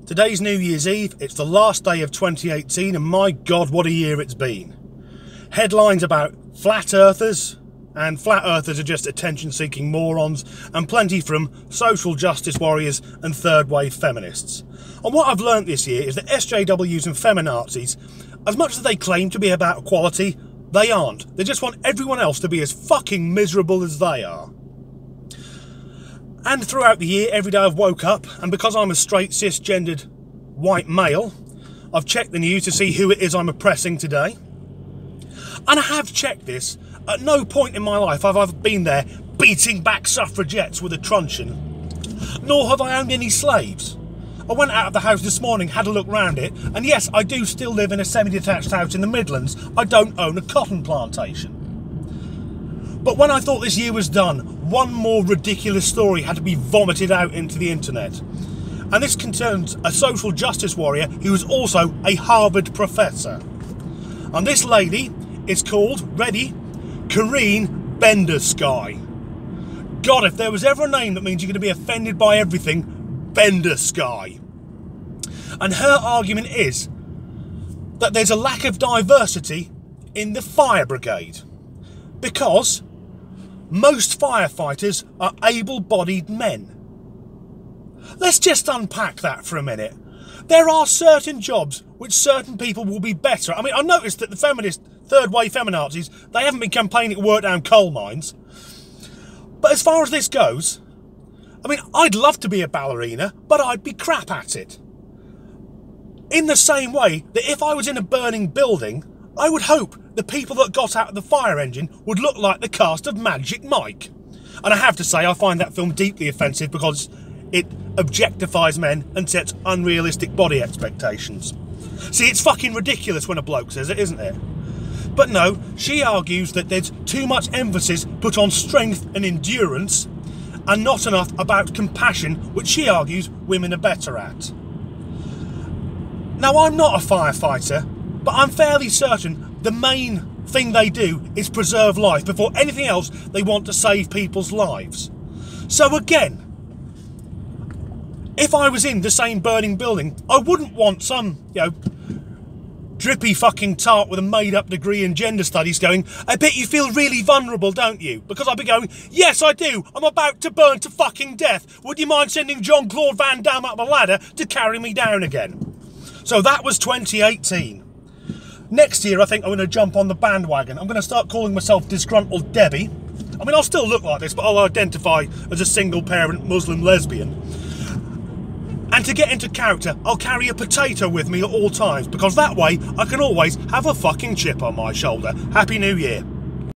Today's New Year's Eve, it's the last day of 2018 and my God, what a year it's been. Headlines about flat earthers, and flat earthers are just attention-seeking morons, and plenty from social justice warriors and third-wave feminists. And what I've learnt this year is that SJWs and feminazis, as much as they claim to be about equality, they aren't. They just want everyone else to be as fucking miserable as they are. And throughout the year, every day I've woke up, and because I'm a straight, cisgendered, white male, I've checked the news to see who it is I'm oppressing today. And I have checked this. At no point in my life have I been there beating back suffragettes with a truncheon, nor have I owned any slaves. I went out of the house this morning, had a look round it, and yes, I do still live in a semi-detached house in the Midlands. I don't own a cotton plantation. But when I thought this year was done, one more ridiculous story had to be vomited out into the internet. And this concerns a social justice warrior who is also a Harvard professor. And this lady is called, ready, Karine Bendersky. God, if there was ever a name that means you're going to be offended by everything, Bendersky. And her argument is that there's a lack of diversity in the fire brigade because most firefighters are able-bodied men. Let's just unpack that for a minute. There are certain jobs which certain people will be better at. I mean, I noticed that the feminist, third-wave feminazis, they haven't been campaigning to work down coal mines. But as far as this goes, I mean, I'd love to be a ballerina, but I'd be crap at it. In the same way that if I was in a burning building, I would hope the people that got out of the fire engine would look like the cast of Magic Mike. And I have to say, I find that film deeply offensive because it objectifies men and sets unrealistic body expectations. See, it's fucking ridiculous when a bloke says it, isn't it? But no, she argues that there's too much emphasis put on strength and endurance and not enough about compassion, which she argues women are better at. Now, I'm not a firefighter, but I'm fairly certain the main thing they do is preserve life. Before anything else, they want to save people's lives. So again, if I was in the same burning building, I wouldn't want some, drippy fucking tart with a made-up degree in gender studies going, I bet you feel really vulnerable, don't you? Because I'd be going, yes, I do. I'm about to burn to fucking death. Would you mind sending Jean-Claude Van Damme up a ladder to carry me down again? So that was 2018. Next year, I think I'm going to jump on the bandwagon. I'm going to start calling myself Disgruntled Debbie. I mean, I'll still look like this, but I'll identify as a single-parent Muslim lesbian. And to get into character, I'll carry a potato with me at all times, because that way I can always have a fucking chip on my shoulder. Happy New Year.